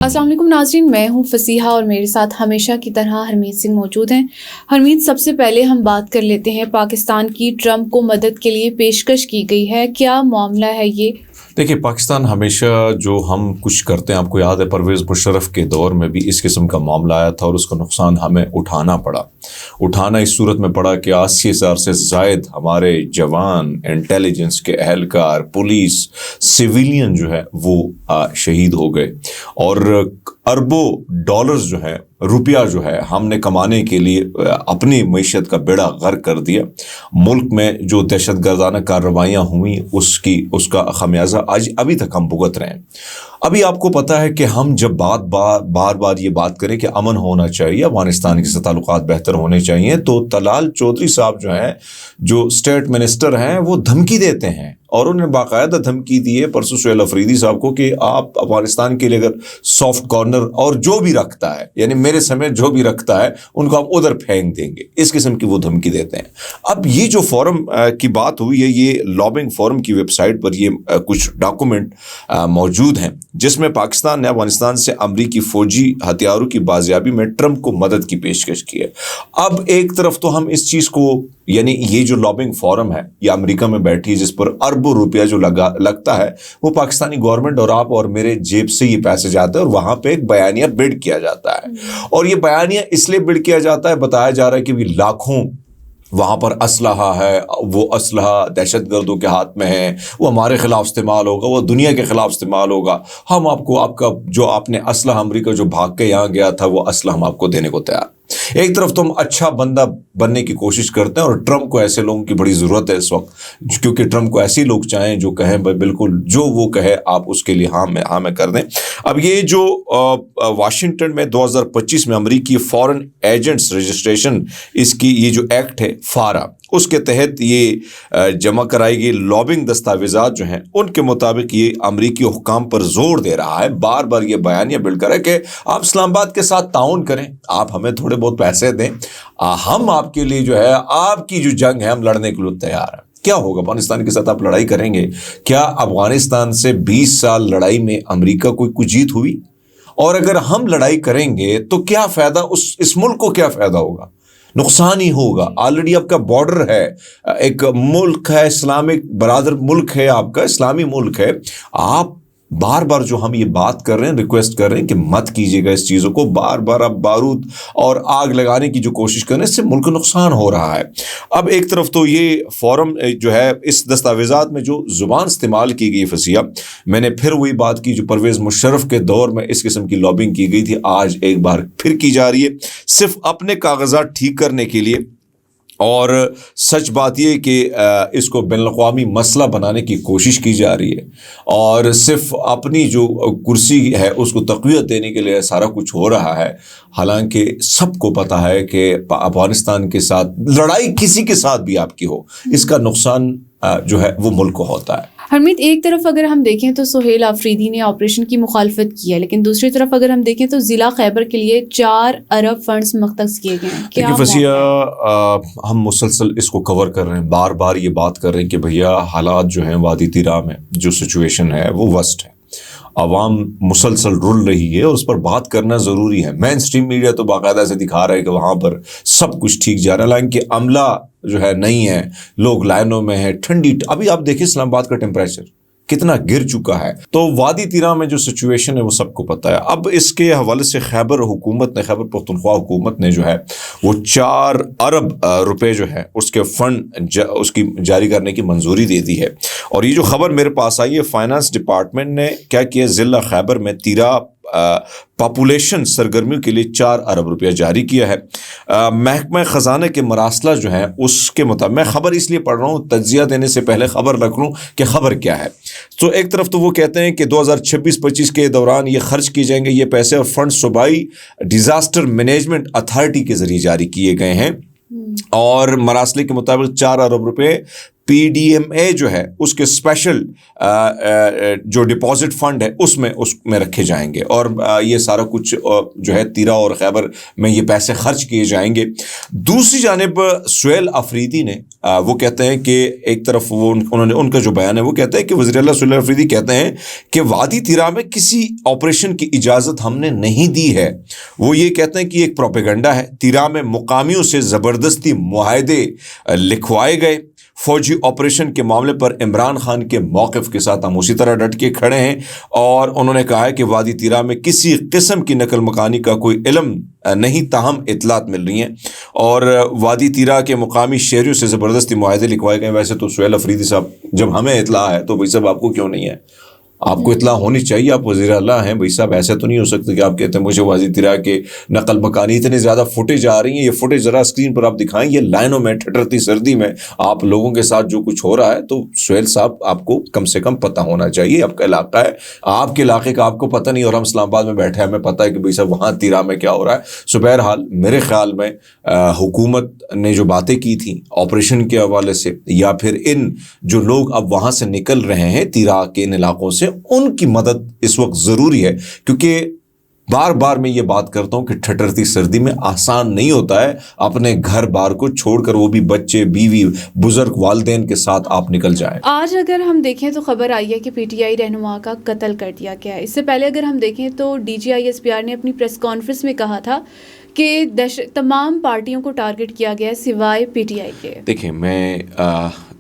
السلام علیکم ناظرین، میں ہوں فصیحہ اور میرے ساتھ ہمیشہ کی طرح حرمیت سنگھ موجود ہیں۔ حرمیت، سب سے پہلے ہم بات کر لیتے ہیں پاکستان کی ٹرمپ کو مدد کے لیے پیشکش کی گئی ہے، کیا معاملہ ہے یہ؟ دیکھیے، پاکستان ہمیشہ جو ہم کچھ کرتے ہیں، آپ کو یاد ہے پرویز مشرف کے دور میں بھی اس قسم کا معاملہ آیا تھا اور اس کا نقصان ہمیں اٹھانا اس صورت میں پڑا کہ 80,000 سے زائد ہمارے جوان، انٹیلیجنس کے اہلکار، پولیس، سویلین جو ہے وہ شہید ہو گئے، اور اربوں ڈالرز جو ہے، روپیہ جو ہے ہم نے کمانے کے لیے اپنی معیشت کا بیڑا غرق کر دیا۔ ملک میں جو دہشت گردانہ کارروائیاں ہوئیں اس کا خمیازہ ابھی تک ہم بھگت رہے ہیں۔ ابھی آپ کو پتہ ہے کہ ہم جب بار بار یہ بات کریں کہ امن ہونا چاہیے، افغانستان کے ساتھ تعلقات بہتر ہونے چاہیے، تو طلال چودھری صاحب جو ہیں، جو اسٹیٹ منسٹر ہیں، وہ دھمکی دیتے ہیں، اور انہوں نے باقاعدہ دھمکی دی ہے پرسوں سہیل افریدی صاحب کو کہ آپ افغانستان کے لیے اگر سافٹ کارنر اور جو بھی رکھتا ہے، یعنی میرے سمیت جو بھی رکھتا ہے، ان کو آپ ادھر پھینک دیں گے، اس قسم کی وہ دھمکی دیتے ہیں۔ اب یہ جو فورم کی بات ہوئی ہے، یہ لابنگ فورم کی ویب سائٹ پر یہ کچھ ڈاکومنٹ موجود ہیں جس میں پاکستان نے افغانستان سے امریکی فوجی ہتھیاروں کی بازیابی میں ٹرمپ کو مدد کی پیشکش کی ہے۔ اب ایک طرف تو ہم اس چیز کو، یعنی یہ جو لابنگ فورم ہے، یہ امریکہ میں بیٹھی ہے، جس پر اربوں روپیہ جو لگتا ہے، وہ پاکستانی گورنمنٹ اور آپ اور میرے جیب سے یہ پیسے جاتے ہیں، اور وہاں پہ ایک بیانیہ بڈ کیا جاتا ہے، اور یہ بیانیہ اس لیے بڈ کیا جاتا ہے، بتایا جا رہا ہے کہ بھی لاکھوں وہاں پر اسلحہ ہے، وہ اسلحہ دہشت گردوں کے ہاتھ میں ہے، وہ ہمارے خلاف استعمال ہوگا، وہ دنیا کے خلاف استعمال ہوگا، ہم آپ کا جو آپ نے اسلحہ امریکہ جو بھاگ کے یہاں گیا تھا، وہ اسلحہ ہم آپ کو دینے کو تیار۔ ایک طرف تو ہم اچھا بندہ بننے کی کوشش کرتے ہیں، اور ٹرمپ کو ایسے لوگوں کی بڑی ضرورت ہے اس وقت، کیونکہ ٹرمپ کو ایسے لوگ چاہیں جو کہیں بالکل جو وہ کہے آپ اس کے لیے ہاں میں کر دیں۔ اب یہ جو واشنگٹن میں 2025 میں امریکی فارن ایجنٹس رجسٹریشن، اس کی یہ جو ایکٹ ہے فارا، اس کے تحت یہ جمع کرائی گئی لابنگ دستاویزات جو ہیں، ان کے مطابق یہ امریکی حکام پر زور دے رہا ہے، بار بار یہ بیانیہ بلڈ کرے کہ آپ اسلام آباد کے ساتھ تعاون کریں، آپ ہمیں تھوڑے بہت پیسے دیں، ہم آپ کے لیے جو ہے آپ کی جو جنگ ہے ہم لڑنے کے لیے تیار ہیں۔ کیا ہوگا افغانستان کے ساتھ آپ لڑائی کریں گے؟ کیا افغانستان سے 20 سال لڑائی میں امریکہ کوئی جیت ہوئی؟ اور اگر ہم لڑائی کریں گے تو کیا فائدہ، اس ملک کو کیا فائدہ ہوگا؟ نقصان ہی ہوگا۔ آلریڈی آپ کا بارڈر ہے، ایک ملک ہے، اسلامک برادر ملک ہے، آپ کا اسلامی ملک ہے۔ آپ بار بار جو ہم یہ بات کر رہے ہیں، ریکویسٹ کر رہے ہیں کہ مت کیجیے گا اس چیزوں کو، بار بار آپ بارود اور آگ لگانے کی جو کوشش کر رہے ہیں، اس سے ملک کو نقصان ہو رہا ہے۔ اب ایک طرف تو یہ فورم جو ہے، اس دستاویزات میں جو زبان استعمال کی گئی فصیحہ، میں نے پھر وہی بات کی جو پرویز مشرف کے دور میں اس قسم کی لابنگ کی گئی تھی، آج ایک بار پھر کی جا رہی ہے، صرف اپنے کاغذات ٹھیک کرنے کے لیے۔ اور سچ بات یہ کہ اس کو بین الاقوامی مسئلہ بنانے کی کوشش کی جا رہی ہے، اور صرف اپنی جو کرسی ہے اس کو تقویت دینے کے لیے سارا کچھ ہو رہا ہے، حالانکہ سب کو پتہ ہے کہ افغانستان کے ساتھ لڑائی کسی کے ساتھ بھی آپ کی ہو، اس کا نقصان جو ہے وہ ملک کو ہوتا ہے۔ حرمیت، ایک طرف اگر ہم دیکھیں تو سہیل افریدی نے آپریشن کی مخالفت کی ہے، لیکن دوسری طرف اگر ہم دیکھیں تو ضلع خیبر کے لیے 4 ارب فنڈز مختص کیے گئے ہیں۔ دیکھیے فصیحہ، ہم مسلسل اس کو کور کر رہے ہیں، بار بار یہ بات کر رہے ہیں کہ بھیا حالات جو ہیں وادی تیرا میں جو سچویشن ہے وہ ورسٹ ہے، عوام مسلسل رل رہی ہے، اور اس پر بات کرنا ضروری ہے۔ مین اسٹریم میڈیا تو باقاعدہ سے دکھا رہا ہے کہ وہاں پر سب کچھ ٹھیک جا رہا ہے، حالانکہ عملہ جو ہے نہیں ہے، لوگ لائنوں میں ہیں، ٹھنڈی۔ ابھی آپ دیکھیں اسلام آباد کا ٹیمپریچر کتنا گر چکا ہے، تو وادی تیرا میں جو سچویشن ہے وہ سب کو پتہ ہے۔ اب اس کے حوالے سے خیبر پختونخوا حکومت نے جو ہے وہ 4 ارب روپے جو ہے اس کے فنڈ اس کی جاری کرنے کی منظوری دے دی ہے، اور یہ جو خبر میرے پاس آئی ہے، فائنانس ڈپارٹمنٹ نے کیا کیا، ضلع خیبر میں تیرا پاپولیشن سرگرمیوں کے لیے 4 ارب روپیہ جاری کیا ہے۔ محکمہ خزانہ کے مراسلہ جو ہیں اس کے مطابق، میں خبر اس لیے پڑھ رہا ہوں، تجزیہ دینے سے پہلے خبر رکھ لوں کہ خبر کیا ہے۔ تو ایک طرف تو وہ کہتے ہیں کہ 2026-25 کے دوران یہ خرچ کیے جائیں گے یہ پیسے، اور فنڈ صوبائی ڈیزاسٹر مینجمنٹ اتھارٹی کے ذریعے جاری کیے گئے ہیں، اور مراسلے کے مطابق 4 ارب روپے PDMA جو ہے اس کے اسپیشل جو ڈپازٹ فنڈ ہے اس میں رکھے جائیں گے، اور یہ سارا کچھ جو ہے تیرا اور خیبر میں یہ پیسے خرچ کیے جائیں گے۔ دوسری جانب سہیل آفریدی نے وہ کہتے ہیں کہ ایک طرف وہ ان کا جو بیان ہے وہ کہتا ہے کہ وزیر اعلیٰ سہیل آفریدی کہتے ہیں کہ وادی تیرا میں کسی آپریشن کی اجازت ہم نے نہیں دی ہے۔ وہ یہ کہتے ہیں کہ یہ ایک پروپیگنڈا ہے۔ تیرا میں مقامیوں سے زبردستی معاہدے لکھوائے گئے۔ فوجی آپریشن کے معاملے پر عمران خان کے موقف کے ساتھ ہم اسی طرح ڈٹ کے کھڑے ہیں، اور انہوں نے کہا ہے کہ وادی تیرا میں کسی قسم کی نقل مکانی کا کوئی علم نہیں، تاہم اطلاعات مل رہی ہیں، اور وادی تیرا کے مقامی شہریوں سے زبردستی معاہدے لکھوائے گئے۔ ویسے تو سہیل آفریدی صاحب جب ہمیں اطلاع ہے تو بھائی صاحب آپ کو کیوں نہیں ہے؟ آپ کو اطلاع ہونی چاہیے، آپ وزیر اعلیٰ ہیں بھائی صاحب، ایسے تو نہیں ہو سکتا کہ آپ کہتے ہیں مجھے وادی تیرا کے نقل مکانی اتنے زیادہ فوٹیج آ رہی ہیں، یہ فوٹیج ذرا اسکرین پر آپ دکھائیں، یہ لائنوں میں ٹھٹرتی سردی میں آپ لوگوں کے ساتھ جو کچھ ہو رہا ہے، تو سہیل صاحب آپ کو کم سے کم پتہ ہونا چاہیے، آپ کا علاقہ ہے، آپ کے علاقے کا آپ کو پتہ نہیں، اور ہم اسلام آباد میں بیٹھے ہیں، ہمیں پتہ ہے کہ بھائی صاحب وہاں تیرا میں کیا ہو رہا ہے۔ سو بہرحال میرے خیال میں حکومت نے جو باتیں کی تھیں آپریشن کے حوالے سے، یا پھر ان جو لوگ اب وہاں سے نکل رہے ہیں تیرا کے ان علاقوں سے، ان کی مدد اس وقت ضروری ہے، کیونکہ بار بار میں یہ بات کرتا ہوں کہ ٹھٹرتی سردی میں آسان نہیں ہوتا ہے اپنے گھر بار کو چھوڑ کر، وہ بھی بچے بیوی بزرگ والدین کے ساتھ آپ نکل جائیں۔ آج اگر ہم دیکھیں تو خبر آئی ہے کہ PTI رہنما کا قتل کر دیا گیا ہے۔ اس سے پہلے اگر ہم دیکھیں تو DGI-SPR نے اپنی پریس کانفرنس میں کہا تھا کہ تمام پارٹیوں کو ٹارگٹ کیا گیا ہے سوائے PTI کے۔ دیکھیں، میں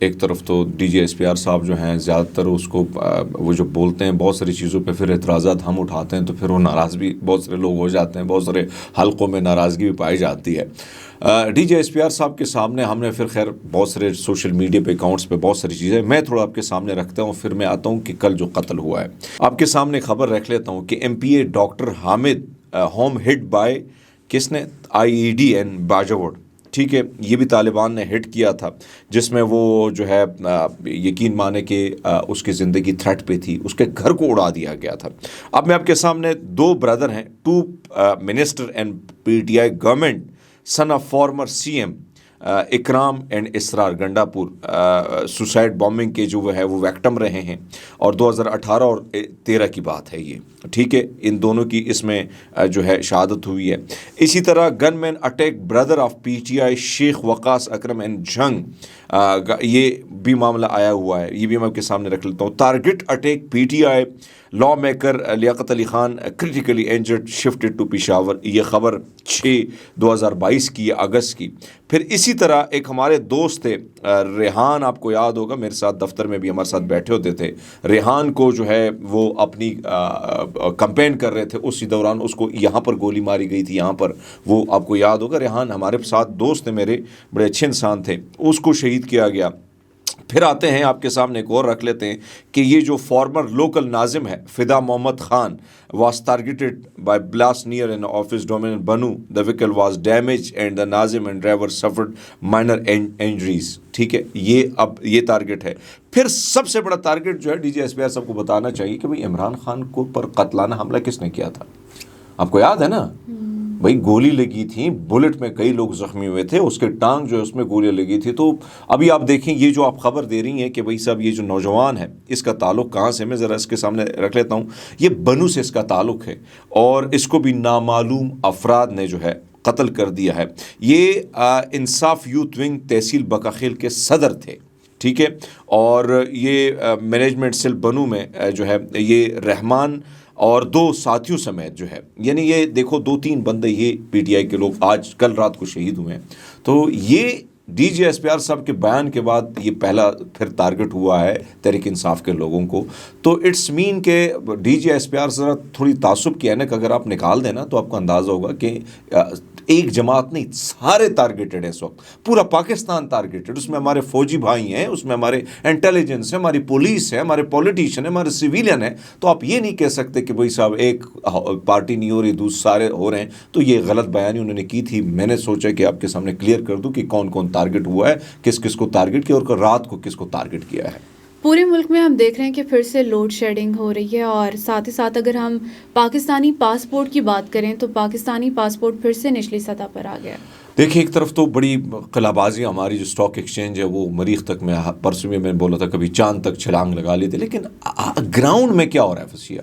ایک طرف تو DGI-SPR صاحب جو ہیں زیادہ تر اس کو وہ جو بولتے ہیں بہت ساری چیزوں پہ پھر اعتراضات ہم اٹھاتے ہیں تو پھر وہ ناراض بھی بہت سارے لوگ ہو جاتے ہیں، بہت سارے حلقوں میں ناراضگی بھی پائی جاتی ہے۔ DGI-SPR صاحب کے سامنے ہم نے پھر خیر بہت سارے سوشل میڈیا پہ اکاؤنٹس پہ بہت ساری چیزیں میں تھوڑا آپ کے سامنے رکھتا ہوں، پھر میں آتا ہوں کہ کل جو قتل ہوا ہے آپ کے سامنے خبر رکھ لیتا ہوں کہ MPA doctor Hamid home hit by کس نے IED in باجوڑ، ٹھیک ہے، یہ بھی طالبان نے ہٹ کیا تھا، جس میں وہ جو ہے یقین مانے کہ اس کی زندگی تھریٹ پہ تھی، اس کے گھر کو اڑا دیا گیا تھا۔ اب میں آپ کے سامنے دو بردر ہیں، 2 minister and PTI government, son of former CM Ikram and Israr Gandapur, suicide bombing کے جو ہے وہ ویکٹم رہے ہیں، اور 2018 اور 13 کی بات ہے یہ، ٹھیک ہے، ان دونوں کی اس میں جو ہے شہادت ہوئی ہے۔ اسی طرح گن مین attack brother of PTI Sheikh Waqas Akram and Jhang, یہ بھی معاملہ آیا ہوا ہے، یہ بھی میں آپ کے سامنے رکھ لیتا ہوں۔ Target attack PTI law maker Liaquat Ali Khan critically injured shifted to Peshawar, یہ خبر 6/2022 کی اگست کی۔ پھر اسی طرح ایک ہمارے دوست تھے ریحان، آپ کو یاد ہوگا میرے ساتھ دفتر میں بھی ہمارے ساتھ بیٹھے ہوتے تھے، ریحان کو جو ہے وہ اپنی کمپین کر رہے تھے، اسی دوران اس کو یہاں پر گولی ماری گئی تھی، یہاں پر، وہ آپ کو یاد ہوگا، ریحان ہمارے ساتھ دوست تھے، میرے بڑے اچھے انسان تھے، اس کو شہید کیا گیا۔ پھر آتے ہیں آپ کے سامنے ایک اور رکھ لیتے ہیں کہ یہ جو فارمر لوکل ناظم ہے Fida Muhammad Khan was targeted by blast near in office ڈومین Bannu, the vehicle was damage and the nazim and driver suffered minor injuries, ٹھیک ہے، یہ اب یہ ٹارگٹ ہے۔ پھر سب سے بڑا ٹارگٹ جو ہے DGI-SPR سب کو بتانا چاہیے کہ بھئی عمران خان کو پر قتلانہ حملہ کس نے کیا تھا، آپ کو یاد ہے نا؟ بھائی گولی لگی تھی، بلٹ میں کئی لوگ زخمی ہوئے تھے، اس کے ٹانگ جو ہے اس میں گولیاں لگی تھی۔ تو ابھی آپ دیکھیں یہ جو آپ خبر دے رہی ہیں کہ بھائی صاحب یہ جو نوجوان ہے اس کا تعلق کہاں سے، میں ذرا اس کے سامنے رکھ لیتا ہوں، یہ بنو سے اس کا تعلق ہے، اور اس کو بھی نامعلوم افراد نے جو ہے قتل کر دیا ہے۔ یہ انصاف یوتھ ونگ تحصیل بکاخیل کے صدر تھے، ٹھیک ہے، اور یہ مینجمنٹ سیل بنو میں جو ہے یہ رحمان اور 2 ساتھیوں سمیت جو ہے، یعنی یہ دیکھو 2-3 بندے یہ PTI کے لوگ آج کل رات کو شہید ہوئے ہیں۔ تو یہ DGI-SPR صاحب کے بیان کے بعد یہ پہلا پھر ٹارگٹ ہوا ہے تحریک انصاف کے لوگوں کو۔ تو اٹس مین کہ DGI-SPR ذرا تھوڑی تعصب کی اینک اگر آپ نکال دیں نا تو آپ کو اندازہ ہوگا کہ ایک جماعت نہیں، سارے ٹارگیٹڈ ہیں اس وقت، پورا پاکستان ٹارگیٹڈ، اس میں ہمارے فوجی بھائی ہیں، اس میں ہمارے انٹیلیجنس ہے، ہماری پولیس ہے، ہمارے پولیٹیشین ہے، ہمارے سویلین ہیں۔ تو آپ یہ نہیں کہہ سکتے کہ بھائی صاحب ایک پارٹی نہیں ہو رہی دوسرے سارے ہو رہے ہیں۔ تو یہ غلط بیانی انہوں نے کی تھی، میں نے سوچا کہ آپ کے سامنے کلیئر کر دوں کہ کون کون ٹارگٹ ہوا ہے، کس کس کو ٹارگٹ کیا اور رات کو کس کو ٹارگٹ کیا ہے۔ پورے ملک میں ہم دیکھ رہے ہیں کہ پھر سے لوڈ شیڈنگ ہو رہی ہے، اور ساتھ ہی ساتھ اگر ہم پاکستانی پاسپورٹ کی بات کریں تو پاکستانی پاسپورٹ پھر سے نچلی سطح پر آ گیا۔ دیکھیں ایک طرف تو بڑی قلعہ بازی ہماری جو اسٹاک ایکسچینج ہے وہ مریخ تک میں پرسوں میں بولا تھا کبھی چاند تک چھلانگ لگا لی تھی، لیکن گراؤنڈ میں کیا ہو رہا ہے فسیہ؟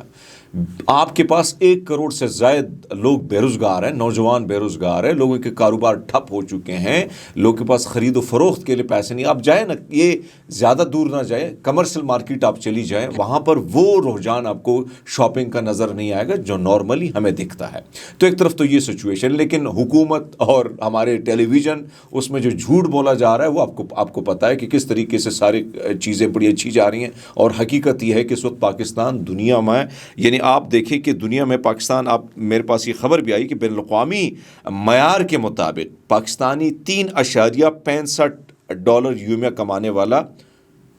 آپ کے پاس 1 کروڑ سے زائد لوگ بے روزگار ہیں، نوجوان بے روزگار ہیں، لوگوں کے کاروبار ٹھپ ہو چکے ہیں، لوگوں کے پاس خرید و فروخت کے لیے پیسے نہیں۔ آپ جائیں نا، یہ زیادہ دور نہ جائیں، کمرشل مارکیٹ آپ چلی جائیں، وہاں پر وہ رجحان آپ کو شاپنگ کا نظر نہیں آئے گا جو نارملی ہمیں دکھتا ہے۔ تو ایک طرف تو یہ سچویشن، لیکن حکومت اور ہمارے ٹیلی ویژن اس میں جو جھوٹ بولا جا رہا ہے وہ آپ کو پتہ ہے کہ کس طریقے سے ساری چیزیں بڑی اچھی جا رہی ہیں، اور حقیقت یہ ہے کہ اس وقت پاکستان دنیا میں، یعنی آپ دیکھیں کہ دنیا میں پاکستان، آپ میرے پاس یہ خبر بھی آئی کہ بین الاقوامی معیار کے مطابق پاکستانی $3.65 یومیہ کمانے والا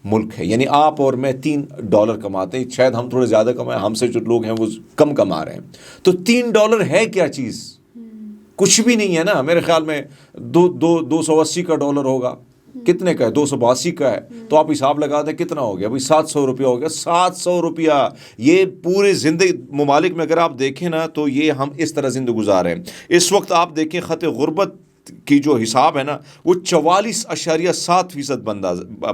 ملک ہے۔ یعنی آپ اور میں $3 کماتے ہیں، شاید ہم تھوڑے زیادہ کمائیں، ہم سے جو لوگ ہیں وہ کم کما رہے ہیں۔ تو $3 ہے کیا چیز؟ کچھ بھی نہیں ہے نا، میرے خیال میں 280 کا ڈالر ہوگا، کتنے کا ہے؟ 282 کا ہے، تو آپ حساب لگا دیں کتنا ہو گیا بھائی، 700 روپیہ ہو گیا۔ 700 روپیہ، یہ پورے زندگی ممالک میں اگر آپ دیکھیں نا تو یہ ہم اس طرح زندگی گزار رہے ہیں۔ اس وقت آپ دیکھیں خط غربت کی جو حساب ہے نا وہ 44.7%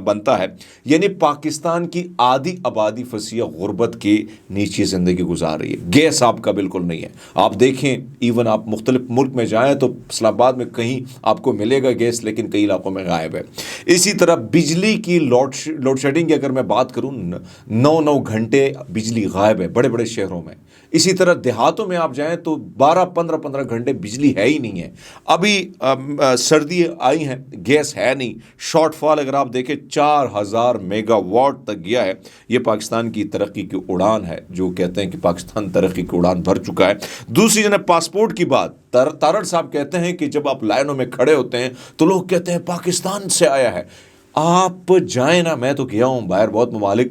بنتا ہے، یعنی پاکستان کی آدھی آبادی فسیح غربت کے نیچے زندگی گزار رہی ہے۔ گیس آپ کا بالکل نہیں ہے، آپ دیکھیں ایون آپ مختلف ملک میں جائیں تو اسلام آباد میں کہیں آپ کو ملے گا گیس، لیکن کئی علاقوں میں غائب ہے۔ اسی طرح بجلی کی لوڈ شیڈنگ کی اگر میں بات کروں، 9 گھنٹے بجلی غائب ہے بڑے بڑے شہروں میں۔ اسی طرح دیہاتوں میں آپ جائیں تو 15 گھنٹے بجلی ہے ہی نہیں ہے۔ ابھی سردی آئی ہیں، گیس ہے نہیں، شارٹ فال اگر آپ دیکھیں 4000 میگا واٹ تک گیا ہے۔ یہ پاکستان کی ترقی کی اڑان ہے، جو کہتے ہیں کہ پاکستان ترقی کی اڑان بھر چکا ہے۔ دوسری جانب پاسپورٹ کی بات، تارڑ صاحب کہتے ہیں کہ جب آپ لائنوں میں کھڑے ہوتے ہیں تو لوگ کہتے ہیں پاکستان سے آیا ہے۔ آپ جائیں نا، میں تو گیا ہوں باہر بہت ممالک،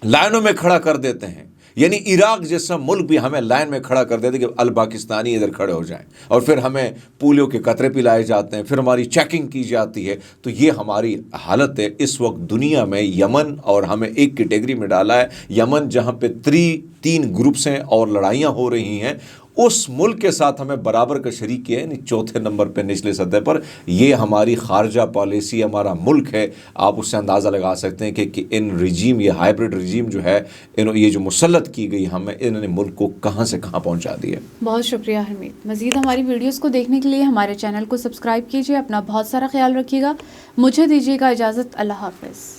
لائنوں میں کھڑا کر دیتے ہیں، یعنی عراق جیسا ملک بھی ہمیں لائن میں کھڑا کر دیتے کہ الپاکستانی ادھر کھڑے ہو جائیں، اور پھر ہمیں پولیو کے قطرے پلائے جاتے ہیں، پھر ہماری چیکنگ کی جاتی ہے۔ تو یہ ہماری حالت ہے اس وقت دنیا میں۔ یمن اور ہمیں ایک کیٹیگری میں ڈالا ہے، یمن جہاں پہ 3 گروپس ہیں اور لڑائیاں ہو رہی ہیں، اس ملک کے ساتھ ہمیں برابر کا شریک کیا ہے، یعنی 4تھے نمبر پہ نچلے سطح پر۔ یہ ہماری خارجہ پالیسی، ہمارا ملک ہے۔ آپ اس سے اندازہ لگا سکتے ہیں کہ ان رجیم، یہ ہائیبرڈ رجیم جو ہے، یہ جو مسلط کی گئی ہمیں، انہوں نے ملک کو کہاں سے کہاں پہنچا دیا۔ بہت شکریہ حمید۔ مزید ہماری ویڈیوز کو دیکھنے کے لیے ہمارے چینل کو سبسکرائب کیجیے، اپنا بہت سارا خیال رکھیے گا۔ مجھے دیجیے گا اجازت، اللہ حافظ۔